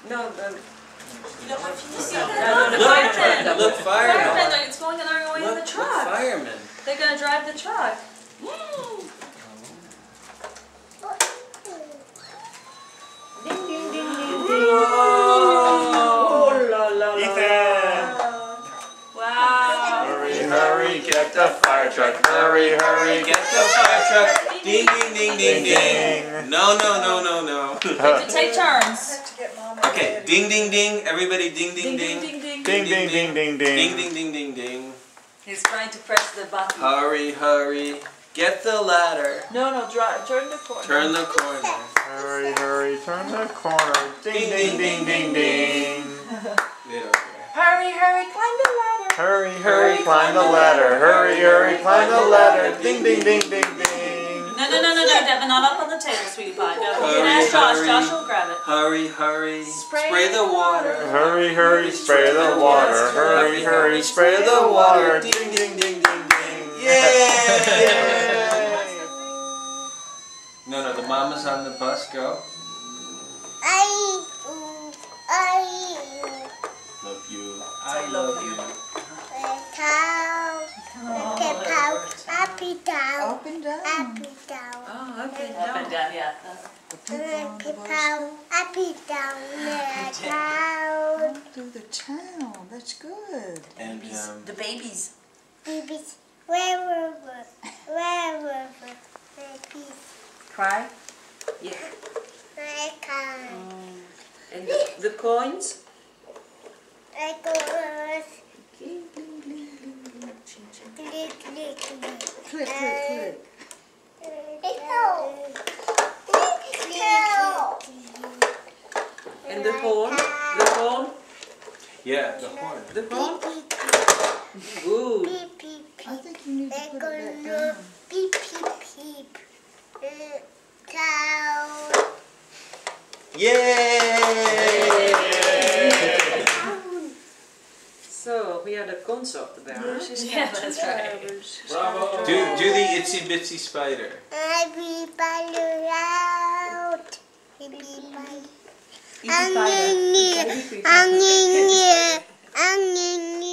No, Look, firemen. Firemen, it's going on their way in the truck. Look, firemen. They're going to drive the truck. Ding, ding, ding, ding, ding. Oh, la, la, la. Ethan! Wow. Hurry, hurry, get the fire truck. Hurry, hurry, Get the fire truck. Ding, ding, ding, ding, ding. No, no, no, no, no. We have to take turns. Okay, ding, ding, ding. Everybody, ding, ding, Ding, ding. ding, ding, Ding, ding, ding, ding, ding. Ding, ding, ding, ding, ding. He's trying to press the button. Hurry, hurry. Get the ladder. No, turn the corner. Turn the corner. Hurry, hurry, turn the corner. Ding, ding, ding, ding, ding. They don't care. Hurry, hurry, climb the ladder. Hurry, hurry, climb the ladder. Hurry, hurry, climb the ladder. Ding, ding, ding, ding, ding. No, Devin, not up on the table, sweetie pie. No, you can ask Josh. Josh will grab it. Hurry, hurry. Spray the water. Hurry, hurry, spray the water. Hurry, hurry, spray the water. Ding, ding, ding, ding, ding. Yay! No, the mama's on the bus. Go. Love you. I love you. Up and down. Oh, up and down. Up and down, yeah. down. Through the town. That's good. And The babies. Babies, where were babies? Cry? Yeah. I can't. And the coins? I go Bling, bling, bling, bling, bling. Ching, ching. click. Click, click, click. And the horn? The horn? yeah, the horn. The horn? Good. Beep, beep, I think you need to put it back beep. down. Beep, beep, beep. Cow. Yay! So, we had a concert there. Yeah, that's right. Bravo! Do the itsy bitsy spider. Everybody out. Everybody. Baby spider. Angin,